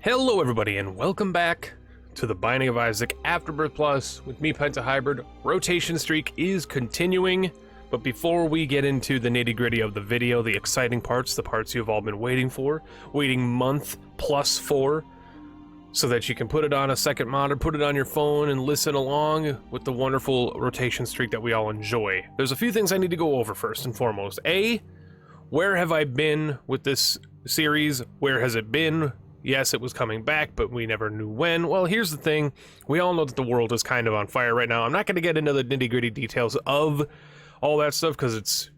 Hello everybody and welcome back to the Binding of Isaac Afterbirth Plus with me, Pentahybrid. Rotation streak is continuing, but before we get into the nitty-gritty of the video, the exciting parts, the parts you've all been waiting for, waiting month plus for, so that you can put it on a second monitor, put it on your phone, and listen along with the wonderful rotation streak that we all enjoy. There's a few things I need to go over first and foremost. A, where have I been with this series? Where has it been? Yes, it was coming back, but we never knew when. Well, here's the thing. We all know that the world is kind of on fire right now. I'm not going to get into the nitty-gritty details of all that stuff, because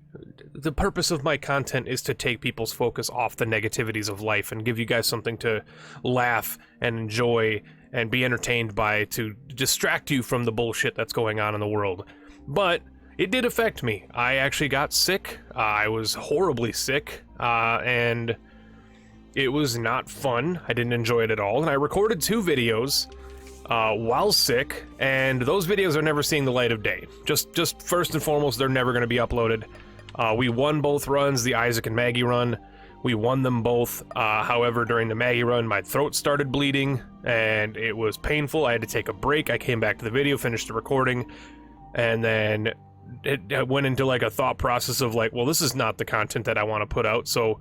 the purpose of my content is to take people's focus off the negativities of life and give you guys something to laugh and enjoy and be entertained by, to distract you from the bullshit that's going on in the world. But it did affect me. I actually got sick. I was horribly sick, and it was not fun. I didn't enjoy it at all, and I recorded 2 videos while sick, and those videos are never seeing the light of day. Just first and foremost, they're never going to be uploaded. We won both runs, the Isaac and Maggie run. We won them both. However, during the Maggie run, my throat started bleeding, and it was painful. I had to take a break. I came back to the video, finished the recording, and then it went into like a thought process of like, well, this is not the content that I want to put out, so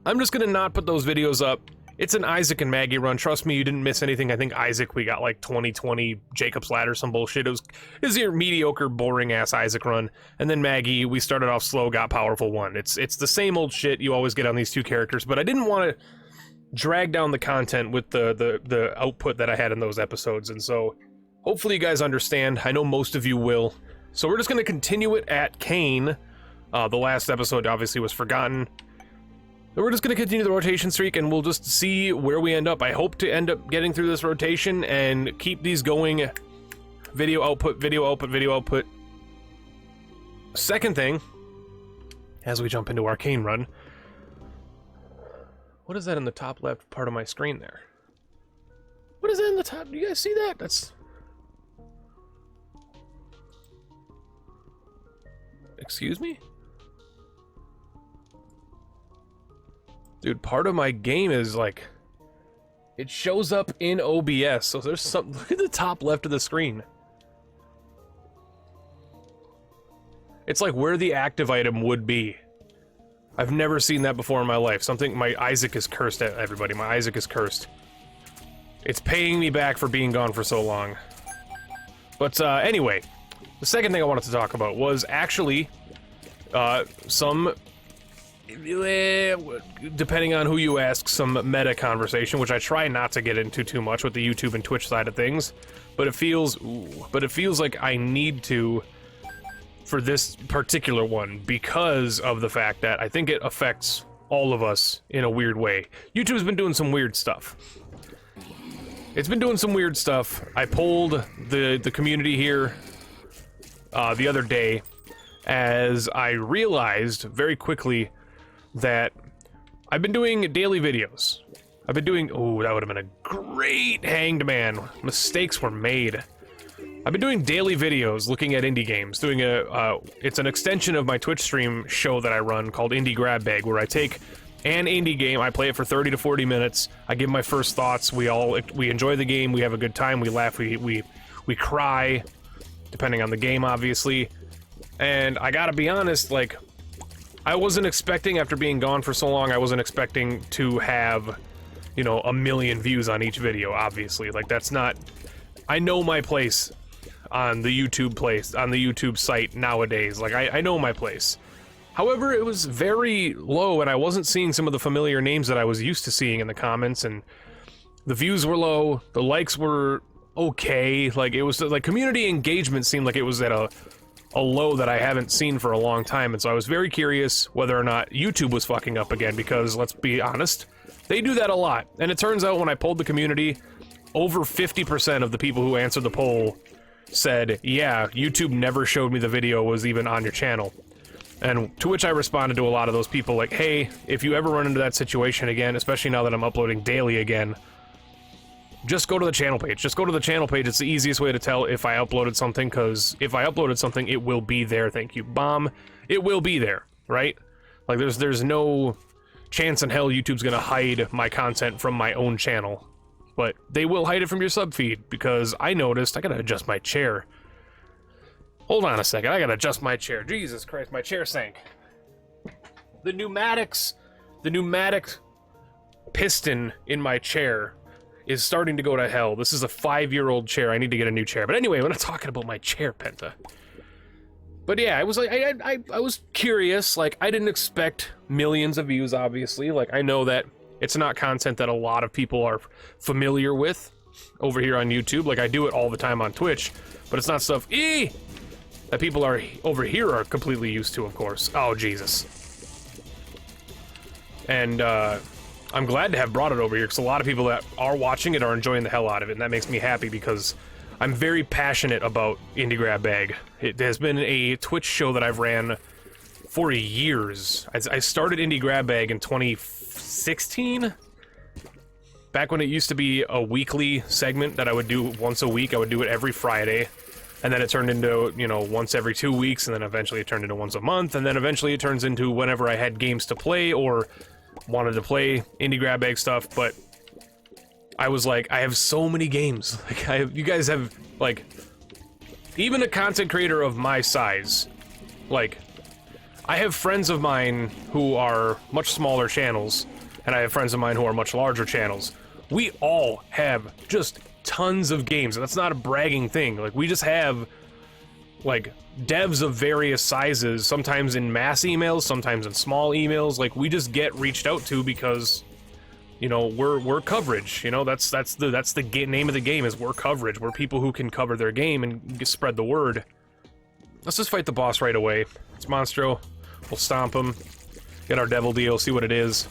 I'm just gonna not put those videos up. It's an Isaac and Maggie run. Trust me, you didn't miss anything. I think Isaac, we got like 2020 Jacob's Ladder, some bullshit. It was your mediocre, boring-ass Isaac run. And then Maggie, we started off slow, got powerful, won. It's the same old shit you always get on these 2 characters, but I didn't want to drag down the content with the output that I had in those episodes, and so hopefully you guys understand. I know most of you will. So we're just gonna continue it at Kane. The last episode obviously was forgotten. We're just going to continue the rotation streak, and we'll just see where we end up. I hope to end up getting through this rotation and keep these going. Video output, video output, video output. Second thing, as we jump into Arcane Run, what is that in the top left part of my screen there? What is that in the top? Do you guys see that? That's... Excuse me? Dude, part of my game is like, it shows up in OBS, so there's some, look at the top left of the screen. It's like where the active item would be. I've never seen that before in my life. Something, my Isaac is cursed at everybody. My Isaac is cursed. It's paying me back for being gone for so long. But anyway, the second thing I wanted to talk about was actually some, depending on who you ask, some meta conversation, which I try not to get into too much with the YouTube and Twitch side of things, but it feels like I need to for this particular one, because of the fact that I think it affects all of us in a weird way. YouTube's been doing some weird stuff. It's been doing some weird stuff. I polled the community here the other day, as I realized very quickly that I've been doing daily videos. I've been doing... Oh, that would have been a great Hanged Man. Mistakes were made. I've been doing daily videos looking at indie games. Doing it's an extension of my Twitch stream show that I run called Indie Grab Bag, where I take an indie game, I play it for 30 to 40 minutes, I give my first thoughts, we enjoy the game, we have a good time, we laugh, we cry, depending on the game, obviously. And I gotta be honest, like, I wasn't expecting, after being gone for so long, I wasn't expecting to have, you know, 1 million views on each video, obviously. Like, that's not... I know my place on the YouTube site nowadays. Like, I know my place. However, it was very low, and I wasn't seeing some of the familiar names that I was used to seeing in the comments, and the views were low, the likes were okay. Like, it was, like, community engagement seemed like it was at a low that I haven't seen for a long time, and so I was very curious whether or not YouTube was fucking up again, because, let's be honest, they do that a lot. And it turns out when I polled the community, over 50% of the people who answered the poll said, yeah, YouTube never showed me the video was even on your channel. And to which I responded to a lot of those people like, hey, if you ever run into that situation again, especially now that I'm uploading daily again, just go to the channel page. Just go to the channel page. It's the easiest way to tell if I uploaded something, because if I uploaded something, it will be there. Thank you, Bomb. It will be there, right? Like, there's no chance in hell YouTube's gonna hide my content from my own channel. but they will hide it from your sub feed, because I noticed I gotta adjust my chair. Hold on a second, I gotta adjust my chair. Jesus Christ, my chair sank. The pneumatic piston in my chair is starting to go to hell. This is a 5-year-old chair. I need to get a new chair. But anyway, we're not talking about my chair, Penta. But yeah, I was like, I was curious. Like, I didn't expect millions of views, obviously. Like, I know that it's not content that a lot of people are familiar with over here on YouTube. Like, I do it all the time on Twitch, but it's not stuff that people are over here are completely used to, of course. Oh, Jesus. And, I'm glad to have brought it over here, because a lot of people that are watching it are enjoying the hell out of it, and that makes me happy, because I'm very passionate about Indie Grab Bag. It has been a Twitch show that I've ran for years. I started Indie Grab Bag in 2016, back when it used to be a weekly segment that I would do once a week. I would do it every Friday, and then it turned into, you know, once every 2 weeks, and then eventually it turned into once a month, and then eventually it turns into whenever I had games to play, or wanted to play Indie Grab Bag stuff. But I was like, I have so many games. Like, you guys have, like, even a content creator of my size, like, I have friends of mine who are much smaller channels, and I have friends of mine who are much larger channels. We all have just tons of games, and that's not a bragging thing. Like, we just have, like, devs of various sizes, sometimes in mass emails, sometimes in small emails. Like, we just get reached out to because, you know, we're coverage. You know, that's the name of the game, is we're coverage. We're people who can cover their game and spread the word. Let's just fight the boss right away. It's Monstro. We'll stomp him, get our devil deal, see what it is.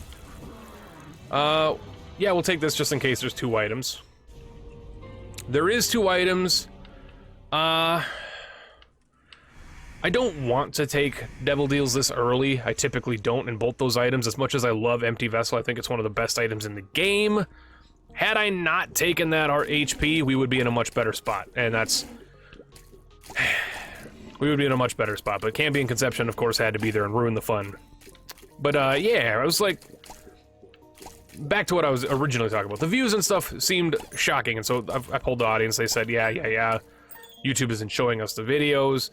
Yeah, we'll take this just in case there's 2 items. There is 2 items. I don't want to take devil deals this early. I typically don't in both those items. As much as I love Empty Vessel, I think it's one of the best items in the game. Had I not taken that HP, we would be in a much better spot. And that's... we would be in a much better spot. But Cambion Conception, of course, had to be there and ruin the fun. But, yeah, I was like... back to what I was originally talking about. The views and stuff seemed shocking, and so I polled the audience. They said, yeah, YouTube isn't showing us the videos.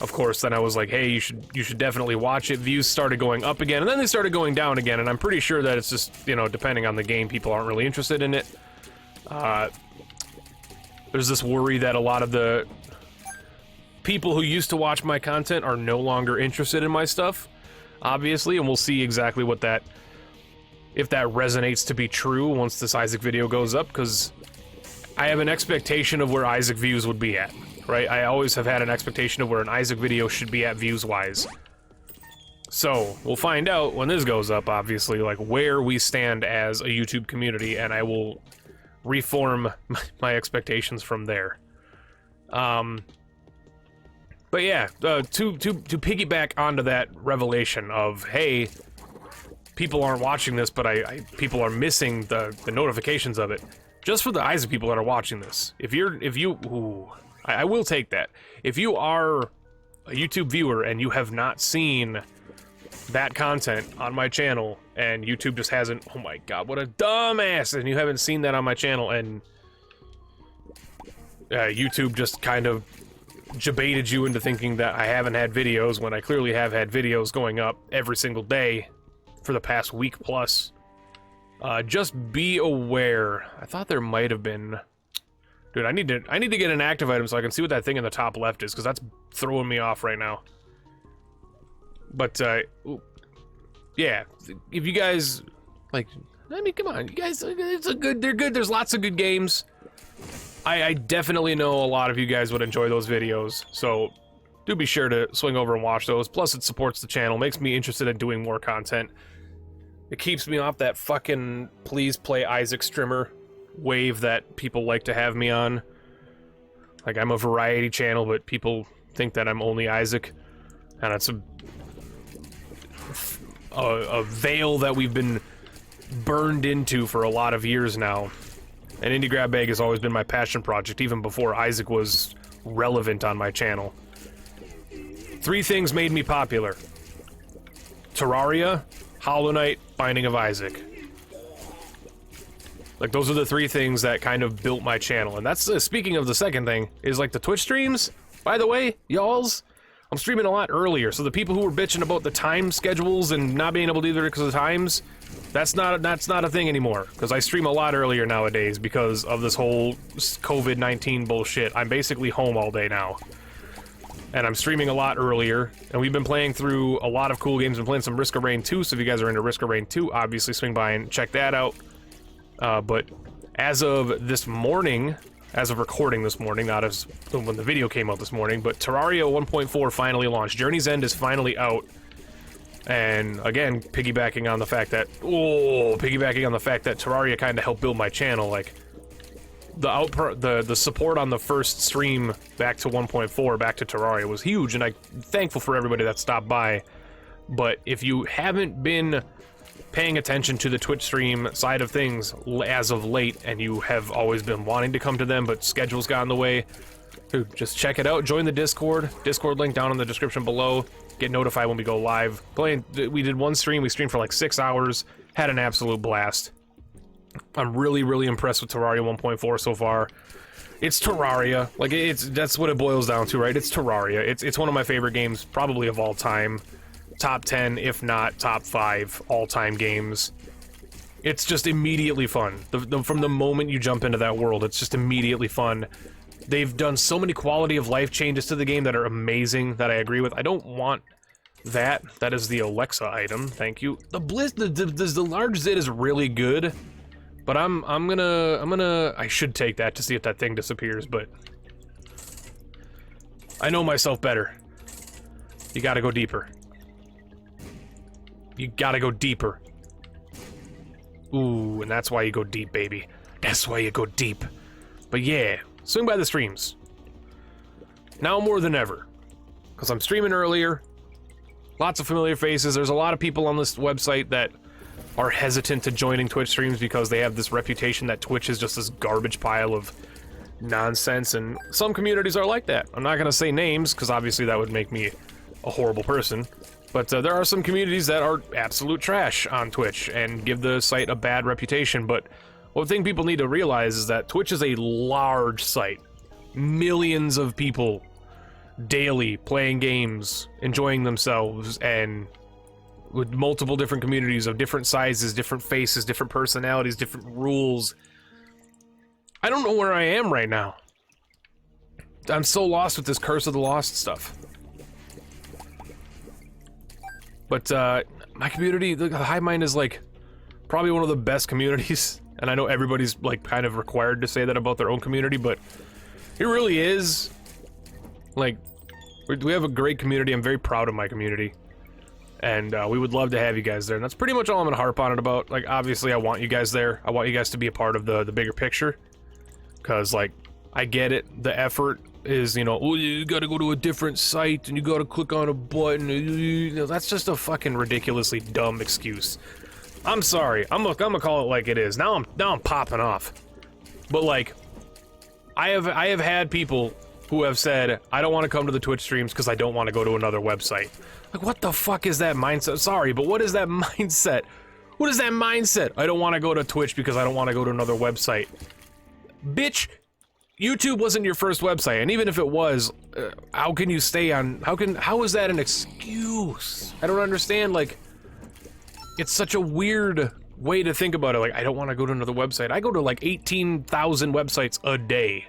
Of course, then I was like, hey, you should definitely watch it. Views started going up again, and then they started going down again, and I'm pretty sure that it's just, you know, depending on the game, people aren't really interested in it. There's this worry that a lot of the people who used to watch my content are no longer interested in my stuff, obviously, and we'll see exactly what that, if that resonates to be true once this Isaac video goes up, because I have an expectation of where Isaac views would be at. Right? I always have had an expectation of where an Isaac video should be at views-wise. So, we'll find out when this goes up, obviously, like, where we stand as a YouTube community, and I will reform my expectations from there. But yeah, to piggyback onto that revelation of, hey, people aren't watching this, but people are missing the notifications of it. Just for the Isaac people that are watching this, I will take that. If you are a YouTube viewer and you have not seen that content on my channel, and YouTube just hasn't, oh my god, what a dumbass, and you haven't seen that on my channel, and YouTube just kind of jebaited you into thinking that I haven't had videos, when I clearly have had videos going up every single day for the past week plus. Just be aware. I thought there might have been... Dude, I need to get an active item so I can see what that thing in the top left is, because that's throwing me off right now. But, yeah, if you guys, like, I mean, come on, you guys, they're good, there's lots of good games. I definitely know a lot of you guys would enjoy those videos, so do be sure to swing over and watch those. Plus, it supports the channel, makes me interested in doing more content. It keeps me off that fucking please play Isaac streamer wave that people like to have me on. Like, I'm a variety channel, but people think that I'm only Isaac, and it's a veil that we've been burned into for a lot of years now. And Indie Grab Bag has always been my passion project, even before Isaac was relevant on my channel. 3 things made me popular: Terraria, Hollow Knight, Binding of Isaac. Like, those are the three things that kind of built my channel. And that's, speaking of the second thing, is like the Twitch streams. By the way, y'alls, I'm streaming a lot earlier, so the people who were bitching about the time schedules and not being able to do it because of the times, that's not a thing anymore, because I stream a lot earlier nowadays because of this whole COVID-19 bullshit. I'm basically home all day now. And I'm streaming a lot earlier, and we've been playing through a lot of cool games. We've been playing some Risk of Rain 2, so if you guys are into Risk of Rain 2, obviously swing by and check that out. But as of this morning, as of recording this morning, not as when the video came out this morning, but Terraria 1.4 finally launched. Journey's End is finally out. And again, piggybacking on the fact that Terraria kind of helped build my channel, like the support on the first stream back to 1.4, back to Terraria was huge, and I'm thankful for everybody that stopped by. But if you haven't been paying attention to the Twitch stream side of things as of late, and you have always been wanting to come to them, but schedules got in the way, dude, just check it out. Join the Discord link down in the description below. Get notified when we go live. We did one stream, we streamed for like 6 hours, had an absolute blast. I'm really impressed with Terraria 1.4 so far. It's Terraria, like that's what it boils down to, right? It's Terraria. It's one of my favorite games, probably of all time. Top 10, if not top 5 all-time games. It's just immediately fun. From the moment you jump into that world, it's just immediately fun. They've done so many quality of life changes to the game that are amazing, that I agree with. I don't want that. That is the Alexa item. Thank you. The large Zit is really good, but I should take that to see if that thing disappears, but I know myself better. You gotta go deeper. You gotta go deeper. Ooh, and that's why you go deep, baby. That's why you go deep. But yeah, swing by the streams. Now more than ever. Because I'm streaming earlier. Lots of familiar faces. There's a lot of people on this website that are hesitant to joining Twitch streams because they have this reputation that Twitch is just this garbage pile of nonsense, and some communities are like that. I'm not gonna say names, because obviously that would make me a horrible person. But there are some communities that are absolute trash on Twitch and give the site a bad reputation. But one thing people need to realize is that Twitch is a large site. Millions of people daily playing games, enjoying themselves, and with multiple different communities of different sizes, different faces, different personalities, different rules. I don't know where I am right now. I'm so lost with this Curse of the Lost stuff. But my community, the Hive Mind, is like probably one of the best communities, and I know everybody's like kind of required to say that about their own community, but it really is. Like, we have a great community. I'm very proud of my community, and we would love to have you guys there. And that's pretty much all I'm gonna harp on it about. Like, obviously, I want you guys there. I want you guys to be a part of the bigger picture, because like, I get it. The effort is, you know, oh, you gotta go to a different site and you gotta click on a button. You know, that's just a fucking ridiculously dumb excuse. I'm sorry. I'm gonna call it like it is. Now I'm popping off. But like, I have had people who have said, I don't want to come to the Twitch streams because I don't want to go to another website. Like, what the fuck is that mindset? Sorry, but what is that mindset? What is that mindset? I don't want to go to Twitch because I don't want to go to another website. Bitch, YouTube wasn't your first website, and even if it was, how can you stay on, how is that an excuse? I don't understand. Like, it's such a weird way to think about it. Like, I don't want to go to another website. I go to like 18,000 websites a day.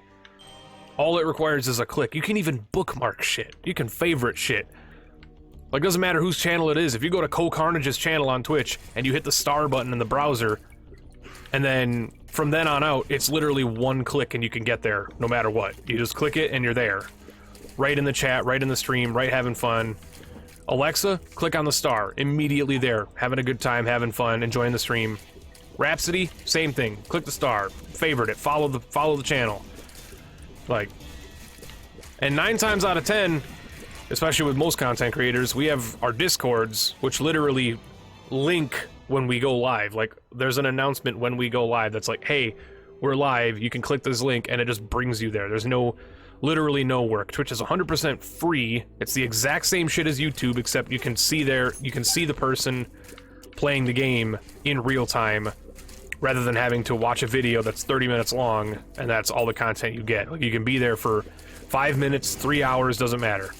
All it requires is a click. You can even bookmark shit. You can favorite shit. Like, doesn't matter whose channel it is. If you go to CoCarnage's channel on Twitch and you hit the star button in the browser, and then from then on out, it's literally one click and you can get there no matter what. You just click it and you're there. Right in the chat, right in the stream, right having fun. Alexa, click on the star. Immediately there. Having a good time, having fun, enjoying the stream. Rhapsody, same thing. Click the star. Favorite it. Follow the channel. Like, and 9 times out of 10, especially with most content creators, we have our Discords, which literally link when we go live. Like, there's an announcement when we go live that's like, hey, we're live, you can click this link, and it just brings you there. There's literally no work. Twitch is 100% free. It's the exact same shit as YouTube, except you can see the person playing the game in real time, rather than having to watch a video that's 30 minutes long and that's all the content you get. Like, you can be there for 5 minutes, 3 hours, doesn't matter.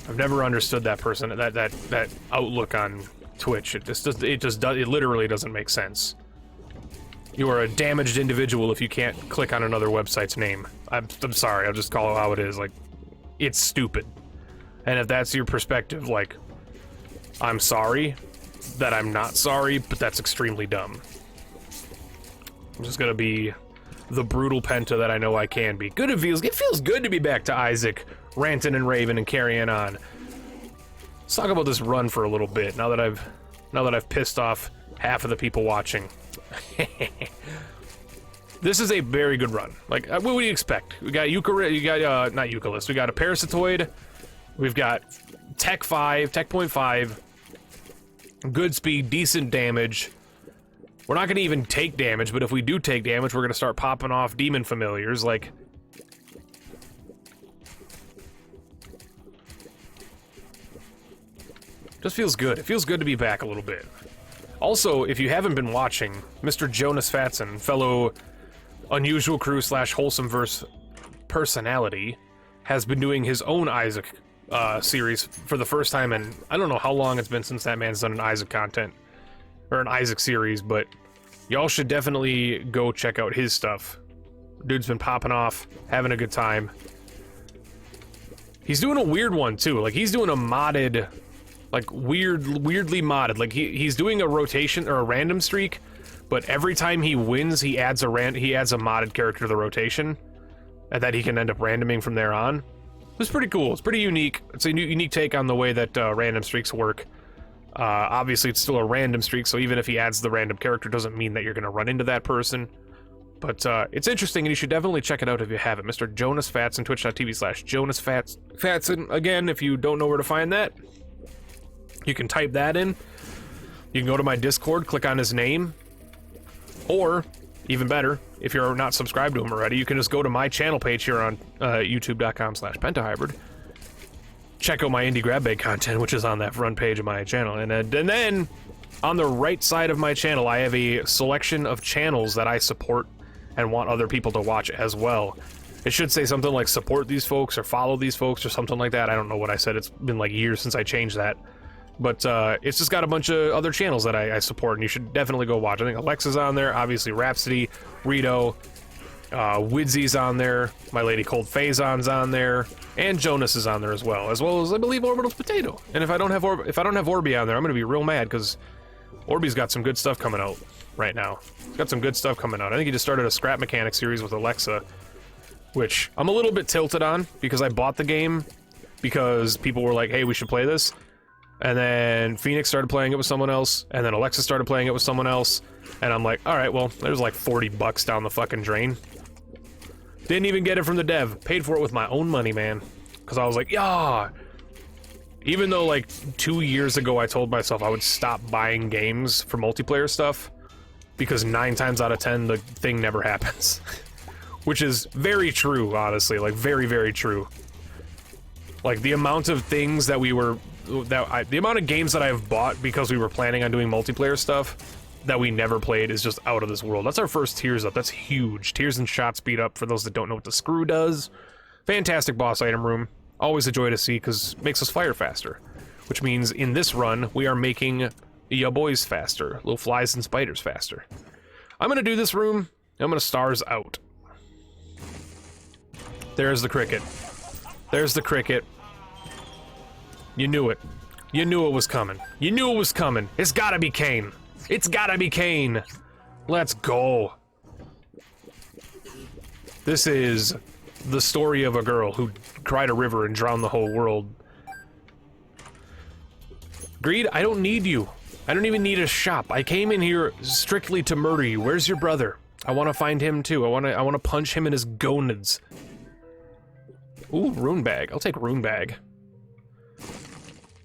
I've never understood that person, that outlook on Twitch. It literally doesn't make sense. You are a damaged individual if you can't click on another website's name. I'm sorry, I'll just call it how it is. Like, it's stupid. And if that's your perspective, like, I'm sorry that I'm not sorry, but that's extremely dumb. I'm just gonna be the brutal Penta that I know I can be. Good, it feels good to be back to Isaac, ranting and raving and carrying on. Let's talk about this run for a little bit, now that I've pissed off half of the people watching. This is a very good run. Like, what would you expect? We got not Eucalyst, we got a Parasitoid, we've got Tech 5, Tech Point 5, good speed, decent damage. We're not gonna even take damage, but if we do take damage, we're gonna start popping off Demon Familiars, like... Just feels good. It feels good to be back a little bit. Also, if you haven't been watching, Mr. Jonas Fatson, fellow Unusual Crew / Wholesome Verse personality, has been doing his own Isaac series for the first time, and I don't know how long it's been since that man's done an Isaac content, or an Isaac series, but y'all should definitely go check out his stuff. Dude's been popping off, having a good time. He's doing a weird one, too. Like, he's doing a modded... Like, weirdly modded. Like, he's doing a rotation, or a random streak, but every time he wins, he adds a modded character to the rotation, and that he can end up randoming from there on. It's pretty cool. It's pretty unique. It's a unique take on the way that random streaks work. Obviously, it's still a random streak, so even if he adds the random character, doesn't mean that you're going to run into that person. But it's interesting, and you should definitely check it out if you haven't. Mr. Jonas Fatson, twitch.tv/Jonas Fatson. Again, if you don't know where to find that, you can type that in. You can go to my Discord, click on his name, or, even better, if you're not subscribed to him already, you can just go to my channel page here on youtube.com/pentahybrid. Check out my indie grab bag content, which is on that front page of my channel. And then, on the right side of my channel, I have a selection of channels that I support and want other people to watch as well. It should say something like support these folks or follow these folks or something like that. I don't know what I said. It's been like years since I changed that. But it's just got a bunch of other channels that I support, and you should definitely go watch. I think Alexa's on there, obviously Rhapsody, Rito, Widzy's on there, my lady Cold Phazon's on there, and Jonas is on there as well as I believe Orbital's Potato. And if I don't have Orbi on there, I'm gonna be real mad, because Orbi's got some good stuff coming out right now. He's got some good stuff coming out. I think he just started a scrap mechanic series with Alexa, which I'm a little bit tilted on, because I bought the game because people were like, hey, we should play this. And then Phoenix started playing it with someone else, and then Alexa started playing it with someone else, and I'm like, alright, well, there's like 40 bucks down the fucking drain. Didn't even get it from the dev. Paid for it with my own money, man. Because I was like, yeah! Even though, like, 2 years ago I told myself I would stop buying games for multiplayer stuff, because 9 times out of 10 the thing never happens. Which is very true, honestly. Like, very, very true. Like, the amount of things that the amount of games that I've bought because we were planning on doing multiplayer stuff that we never played is just out of this world. That's our first Tears Up. That's huge. Tears and Shot Speed Up, for those that don't know what the screw does. Fantastic boss item room. Always a joy to see, because it makes us fire faster. Which means in this run, we are making ya boys faster. Little flies and spiders faster. I'm gonna do this room. I'm gonna stars out. There's the cricket. There's the cricket. You knew it. You knew it was coming. You knew it was coming. It's gotta be Kane. It's gotta be Kane. Let's go. This is the story of a girl who cried a river and drowned the whole world. Greed, I don't need you. I don't even need a shop. I came in here strictly to murder you. Where's your brother? I want to find him too. I want to punch him in his gonads. Ooh, rune bag. I'll take rune bag.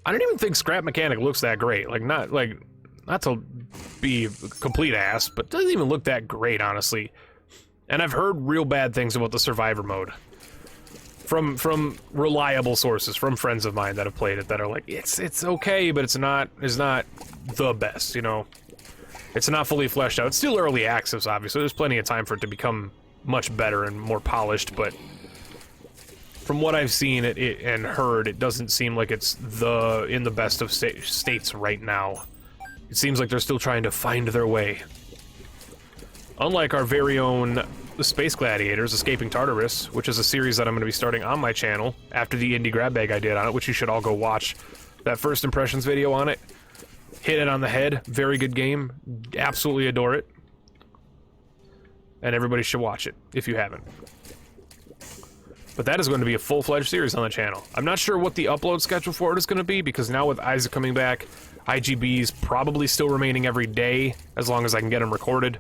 I don't even think scrap mechanic looks that great. Like, not to be a complete ass, but it doesn't even look that great, honestly. And I've heard real bad things about the survivor mode. From reliable sources, from friends of mine that have played it, that are like, it's okay, but it's not the best, you know? It's not fully fleshed out. It's still early access, obviously. There's plenty of time for it to become much better and more polished, but from what I've seen and heard, it doesn't seem like it's in the best of states right now. It seems like they're still trying to find their way. Unlike our very own Space Gladiators, Escaping Tartarus, which is a series that I'm going to be starting on my channel after the indie grab bag I did on it, which you should all go watch. That first impressions video on it, hit it on the head. Very good game. Absolutely adore it. And everybody should watch it, if you haven't. But that is going to be a full-fledged series on the channel. I'm not sure what the upload schedule for it is going to be, because now with Isaac coming back, IGB's probably still remaining every day, as long as I can get them recorded.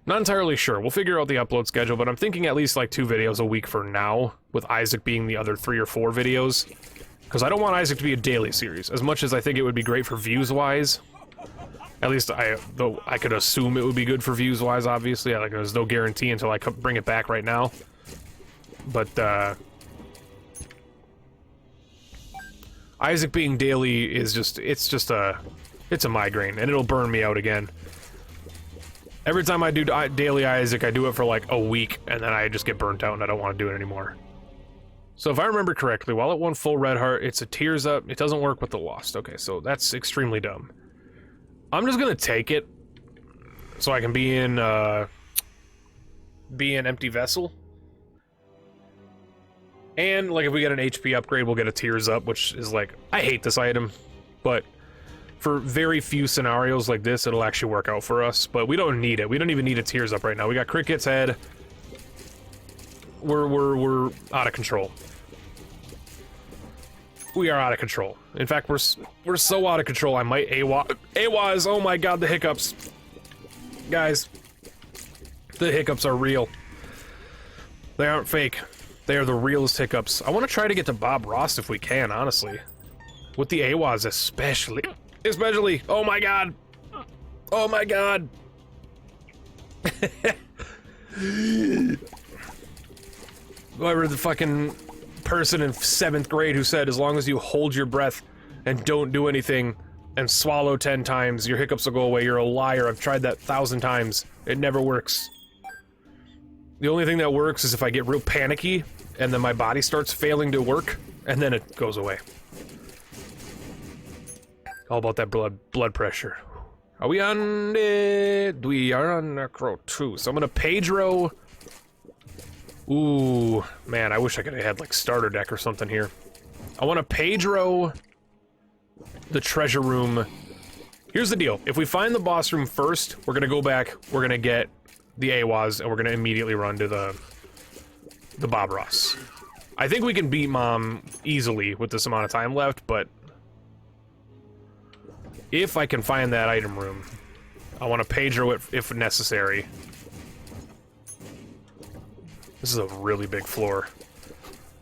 Not entirely sure. We'll figure out the upload schedule, but I'm thinking at least like 2 videos a week for now, with Isaac being the other 3 or 4 videos. Because I don't want Isaac to be a daily series, as much as I think it would be great for views-wise. At least though I could assume it would be good for views-wise, obviously. Like, there's no guarantee until I bring it back right now. But, Isaac being daily is just, it's a migraine, and it'll burn me out again. Every time I do daily Isaac, I do it for like a week, and then I just get burnt out and I don't want to do it anymore. So if I remember correctly, while it won full red heart, it's a tears up. It doesn't work with the lost. Okay, so that's extremely dumb. I'm just gonna take it, so I can be in empty vessel. And, like, if we get an HP upgrade, we'll get a Tears Up, which is, like, I hate this item, but for very few scenarios like this, it'll actually work out for us, but we don't need it. We don't even need a Tears Up right now. We got Cricket's head. We're out of control. We are out of control. In fact, we're so out of control, I might AWAS. Oh my god, the hiccups. Guys, the hiccups are real. They aren't fake. They are the realest hiccups. I want to try to get to Bob Ross if we can, honestly. With the AWAS especially. Especially. Oh my god. Oh my god. Whoever the fucking person in 7th grade who said, as long as you hold your breath and don't do anything and swallow 10 times, your hiccups will go away. You're a liar. I've tried that 1,000 times. It never works. The only thing that works is if I get real panicky and then my body starts failing to work, and then it goes away. All about that blood pressure. Are we on it? We are on Necro 2. So I'm gonna Pedro. Ooh, man, I wish I could have had like starter deck or something here. I want to Pedro the treasure room. Here's the deal. If we find the boss room first, we're gonna go back, we're gonna get the AWAS, and we're gonna immediately run to the Bob Ross. I think we can beat Mom easily with this amount of time left, but if I can find that item room, I want to Pedro it if necessary. This is a really big floor.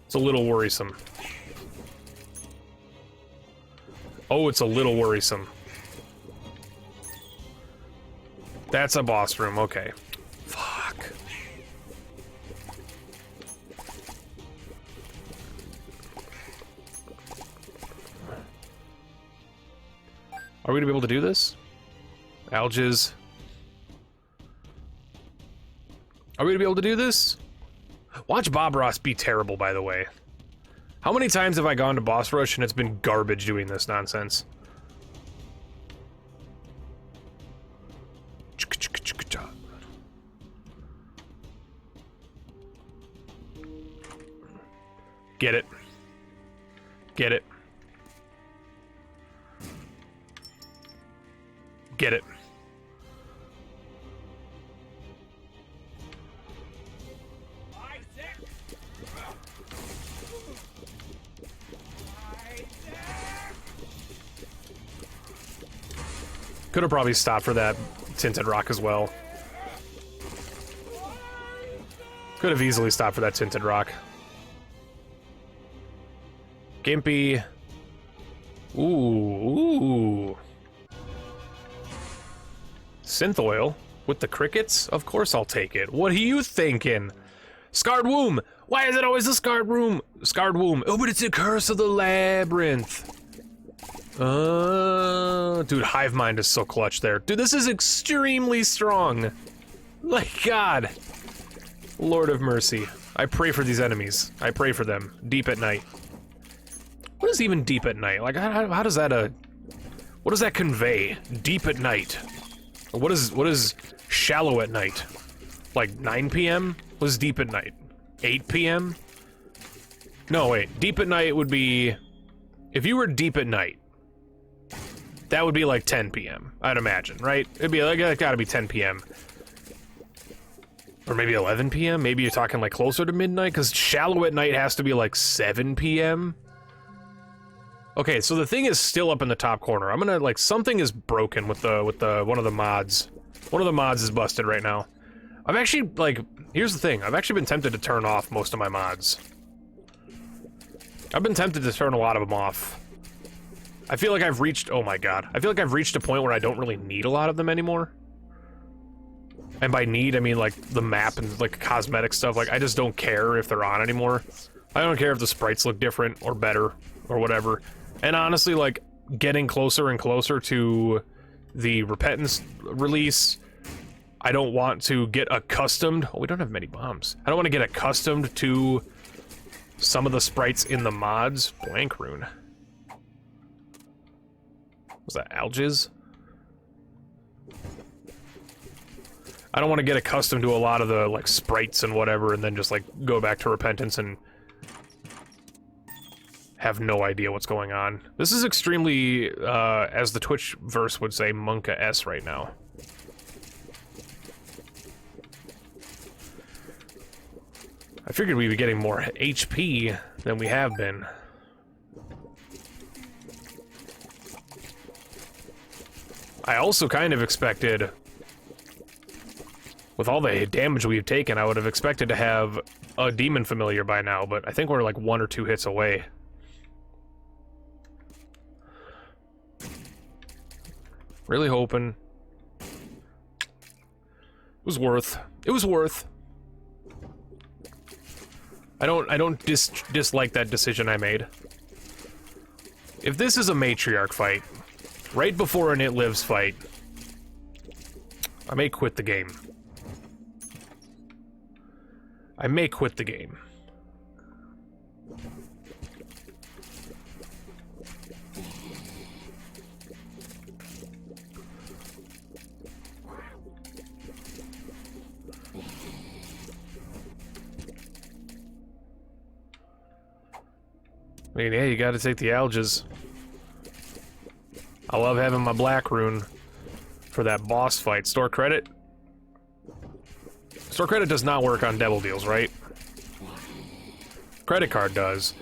It's a little worrisome. Oh, it's a little worrisome. That's a boss room, okay. Fuck. Are we gonna be able to do this? Alges. Are we gonna be able to do this? Watch Bob Ross be terrible, by the way. How many times have I gone to Boss Rush and it's been garbage doing this nonsense? Get it. Get it. Get it. Could have probably stopped for that Tinted Rock as well. Could have easily stopped for that Tinted Rock. Gimpy. Ooh. Synth oil with the crickets? Of course I'll take it. What are you thinking? Scarred womb. Why is it always a scarred womb? Scarred womb. Oh, but it's a curse of the labyrinth. Dude, Hive Mind is so clutch there. Dude, this is extremely strong. My God. Lord of mercy. I pray for these enemies. I pray for them. Deep at night. What is even deep at night? Like, how does that, what does that convey? Deep at night. What is shallow at night? Like 9 p.m. was deep at night. 8 p.m.? No, wait. Deep at night would be... If you were deep at night, that would be like 10 p.m., I'd imagine, right? It'd be like, it gotta be 10 p.m. Or maybe 11 p.m.? Maybe you're talking like closer to midnight? Because shallow at night has to be like 7 p.m.? Okay, so the thing is still up in the top corner. I'm gonna, like, something is broken with one of the mods. One of the mods is busted right now. I've actually, like, here's the thing. I've actually been tempted to turn off most of my mods. I've been tempted to turn a lot of them off. I feel like I've reached, oh my God. I feel like I've reached a point where I don't really need a lot of them anymore. And by need, I mean, like, the map and, like, cosmetic stuff. Like, I just don't care if they're on anymore. I don't care if the sprites look different or better or whatever. And honestly, like, getting closer and closer to the Repentance release, I don't want to get accustomed... Oh, we don't have many bombs. I don't want to get accustomed to some of the sprites in the mods. Blank rune. Was that algaes? I don't want to get accustomed to a lot of the, like, sprites and whatever, and then just, like, go back to Repentance and have no idea what's going on. This is extremely, as the Twitch-verse would say, Monka-S right now. I figured we'd be getting more HP than we have been. I also kind of expected, with all the damage we've taken, I would have expected to have a Demon Familiar by now, but I think we're like 1 or 2 hits away. Really hoping. It was worth. It was worth. I don't dislike that decision I made. If this is a Matriarch fight, right before an It Lives fight, I may quit the game. I may quit the game. I mean, yeah, you gotta take the algaes. I love having my black rune for that boss fight. Store credit? Store credit does not work on devil deals, right? Credit card does.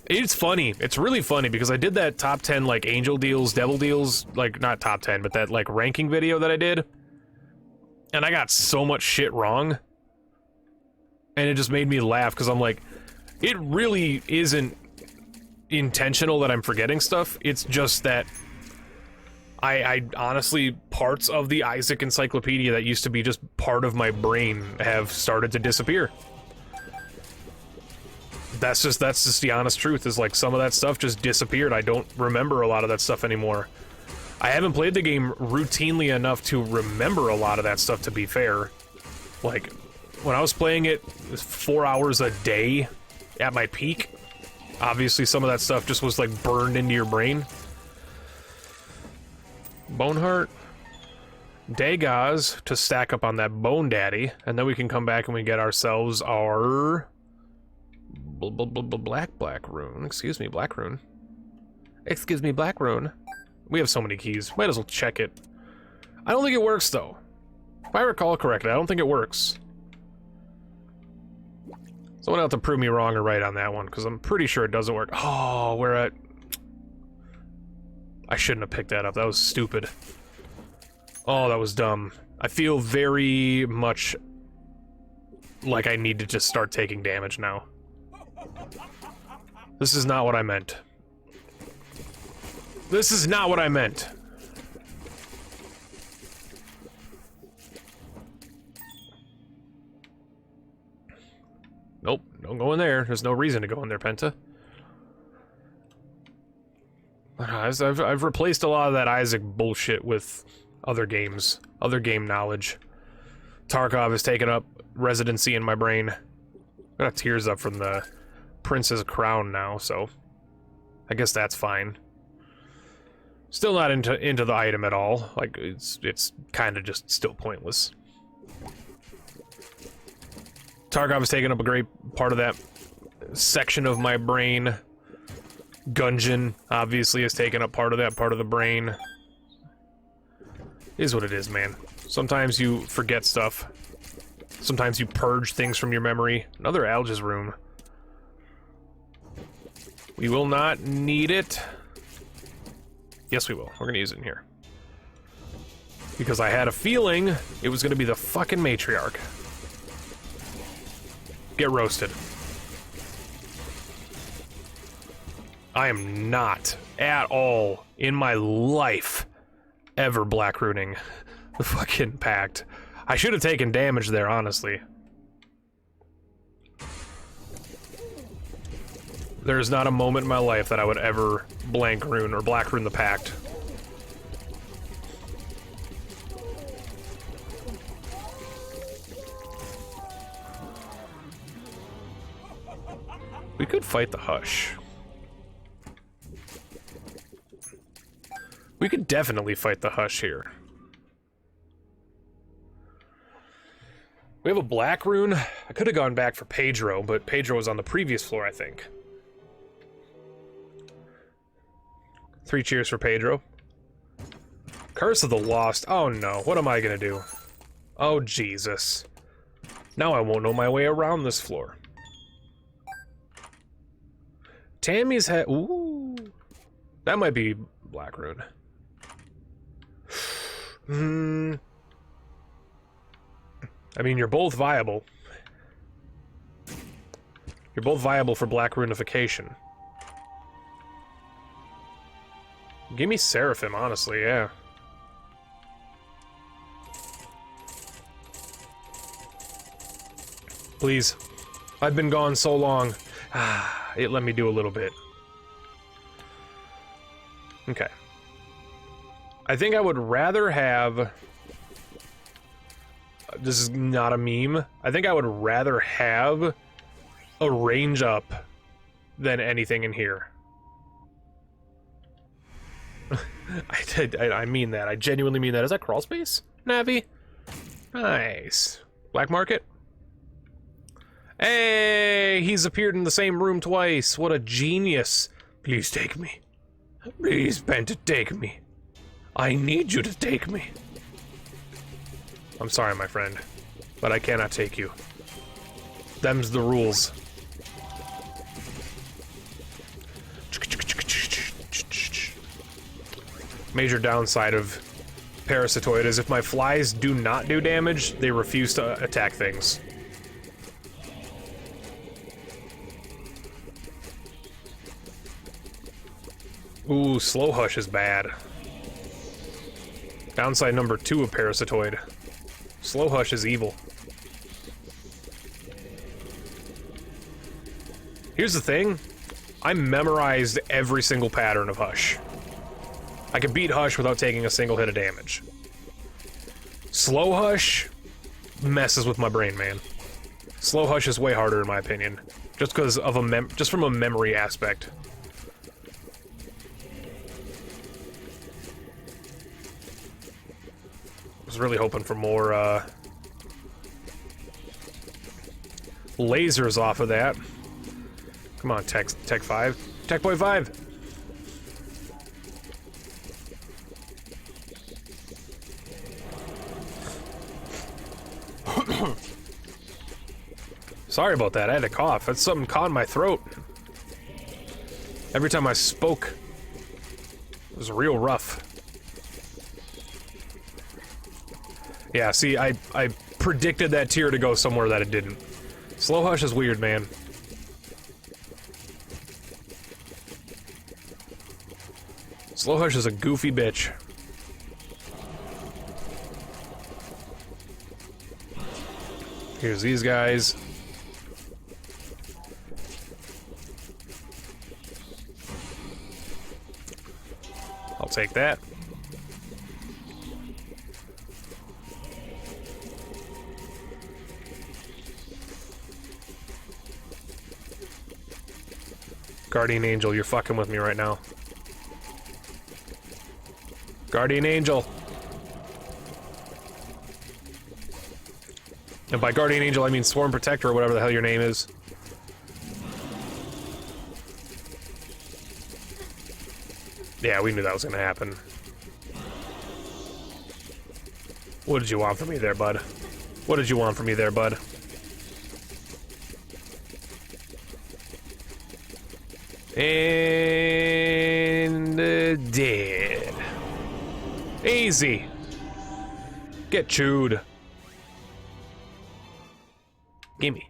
It's funny. It's really funny because I did that top 10, like, angel deals, devil deals, like, not top 10, but that, like, ranking video that I did. And I got so much shit wrong. And it just made me laugh because I'm like, it really isn't intentional that I'm forgetting stuff. It's just that I honestly, parts of the Isaac Encyclopedia that used to be just part of my brain have started to disappear. That's just the honest truth, is like some of that stuff just disappeared. I don't remember a lot of that stuff anymore. I haven't played the game routinely enough to remember a lot of that stuff, to be fair. Like, when I was playing it 4 hours a day at my peak, obviously some of that stuff just was like burned into your brain. Boneheart. Dagaz to stack up on that Bone Daddy, and then we can come back and we get ourselves our black rune. Excuse me, black rune. Excuse me, black rune. We have so many keys. Might as well check it. I don't think it works, though. If I recall correctly, I don't think it works. Someone will have to prove me wrong or right on that one, because I'm pretty sure it doesn't work. Oh, we're at... I shouldn't have picked that up. That was stupid. Oh, that was dumb. I feel very much like I need to just start taking damage now. This is not what I meant. This is not what I meant. Nope, don't go in there. There's no reason to go in there, Penta. I've replaced a lot of that Isaac bullshit with other games, other game knowledge. Tarkov has taken up residency in my brain. I got tears up from the Prince's Crown now, so I guess that's fine. Still not into the item at all. Like, it's kind of just still pointless. Tarkov has taken up a great part of that section of my brain. Gungeon, obviously, has taken up part of that part of the brain. Is what it is, man. Sometimes you forget stuff. Sometimes you purge things from your memory. Another Alge's room. We will not need it. Yes, we will. We're gonna use it in here. Because I had a feeling it was gonna be the fucking matriarch. Get roasted. I am not, at all, in my life, ever black runing the fucking pact. I should have taken damage there, honestly. There's not a moment in my life that I would ever blank rune or black rune the pact. We could fight the Hush. We could definitely fight the Hush here. We have a black rune. I could have gone back for Pedro, but Pedro was on the previous floor, I think. 3 cheers for Pedro. Curse of the Lost. Oh no, what am I gonna do? Oh Jesus. Now I won't know my way around this floor. Tammy's head. Ooh. That might be black rune. I mean, you're both viable. You're both viable for black runification. Give me Seraphim, honestly, yeah. Please. I've been gone so long. It let me do a little bit. Okay. I think I would rather have... This is not a meme. I think I would rather have a range up than anything in here. I mean that. I genuinely mean that. Is that crawl space, Navi? Nice. Black market? Hey, he's appeared in the same room twice. What a genius. Please take me. Please, Penta, take me. I need you to take me. I'm sorry, my friend, but I cannot take you. Them's the rules. Major downside of Parasitoid is if my flies do not do damage, they refuse to attack things. Ooh, Slow Hush is bad. Downside number 2 of Parasitoid. Slow Hush is evil. Here's the thing. I memorized every single pattern of Hush. I can beat Hush without taking a single hit of damage. Slow Hush messes with my brain, man. Slow Hush is way harder in my opinion, just because of just from a memory aspect. I was really hoping for more lasers off of that. Come on, Tech 5. Tech Boy 5. Sorry about that, I had a cough. That's something caught in my throat. Every time I spoke, it was real rough. Yeah, see, I predicted that tier to go somewhere that it didn't. Slow Hush is weird, man. Slow Hush is a goofy bitch. Here's these guys. take that. Guardian Angel, you're fucking with me right now. Guardian Angel. And by Guardian Angel, I mean Swarm Protector or whatever the hell your name is. Yeah, we knew that was gonna happen. What did you want from me there, bud? What did you want from me there, bud? And dead. Easy. Get chewed. Gimme.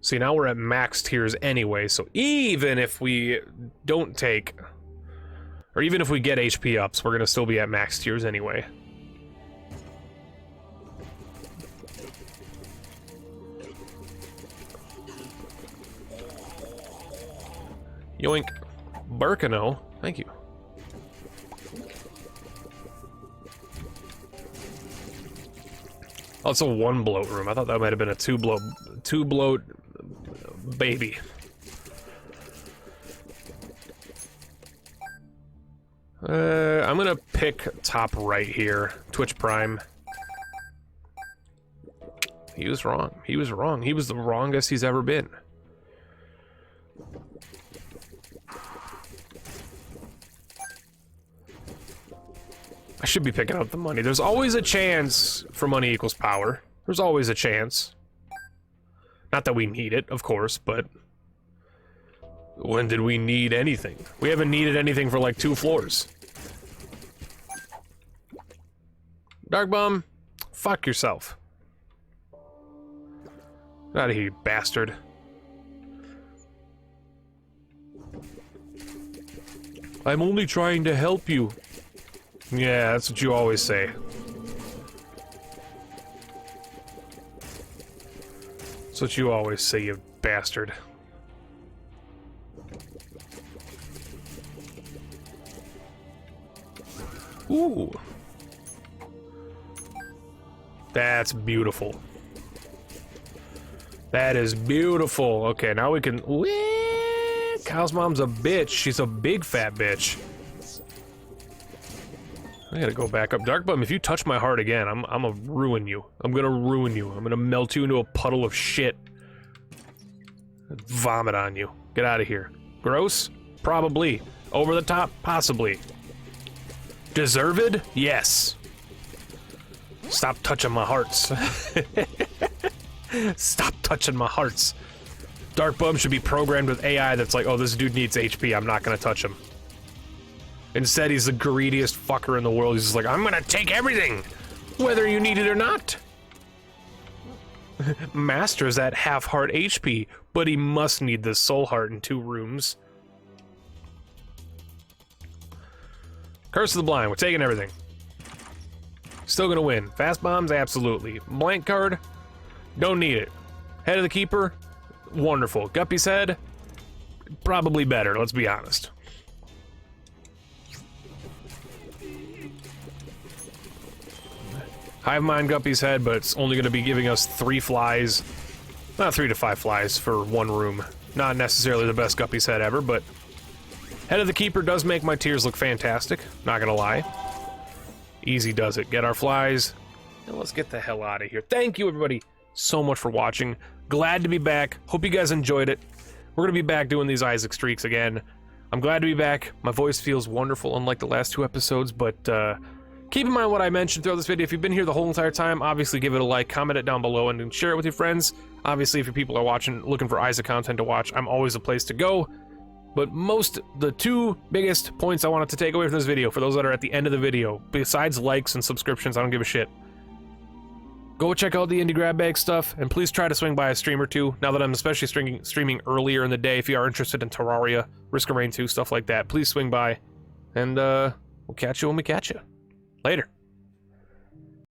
See, now we're at max tiers anyway, so even if we don't take, or even if we get HP ups, we're gonna still be at max tiers anyway. Yoink. Burkino. Thank you. Oh, it's a one bloat room. I thought that might have been a two bloat baby. I'm gonna pick top right here. Twitch Prime. He was wrong. He was wrong. He was the wrongest he's ever been. I should be picking up the money. There's always a chance for money equals power. There's always a chance. Not that we need it, of course, but when did we need anything? We haven't needed anything for like 2 floors. Dark Bum, fuck yourself. Get out of here, you bastard. I'm only trying to help you. Yeah, that's what you always say. That's what you always say, you bastard. Ooh. That's beautiful. That is beautiful. Okay, now we can... Cow's mom's a bitch. She's a big fat bitch. I gotta go back up. Dark Bum, if you touch my heart again, I'm gonna ruin you. I'm gonna ruin you. I'm gonna melt you into a puddle of shit. Vomit on you. Get out of here. Gross? Probably. Over the top? Possibly. Deserved? Yes. Stop touching my hearts. Stop touching my hearts. Dark Bum should be programmed with AI that's like, oh, this dude needs HP, I'm not gonna touch him. Instead, he's the greediest fucker in the world. He's just like, I'm gonna take everything, whether you need it or not. Master's at half-heart HP, but he must need this soul heart in 2 rooms. Curse of the Blind, we're taking everything. Still gonna win. Fast bombs, absolutely. Blank card, don't need it. Head of the Keeper, wonderful. Guppy's Head, probably better, let's be honest. Hive Mind Guppy's Head, but it's only going to be giving us 3 flies. Not 3 to 5 flies for 1 room. Not necessarily the best Guppy's Head ever, but Head of the Keeper does make my tiers look fantastic. Not going to lie. Easy does it. Get our flies. And let's get the hell out of here. Thank you, everybody, so much for watching. Glad to be back. Hope you guys enjoyed it. We're going to be back doing these Isaac streaks again. I'm glad to be back. My voice feels wonderful, unlike the last 2 episodes, but, keep in mind what I mentioned throughout this video. If you've been here the whole entire time, obviously give it a like, comment it down below, and share it with your friends. Obviously, if your people are watching, looking for Isaac content to watch, I'm always a place to go. But the 2 biggest points I wanted to take away from this video, for those that are at the end of the video, besides likes and subscriptions, I don't give a shit. Go check out the indie grab bag stuff, and please try to swing by a stream or 2, now that I'm especially streaming earlier in the day. If you are interested in Terraria, Risk of Rain 2, stuff like that, please swing by, and we'll catch you when we catch you. Later.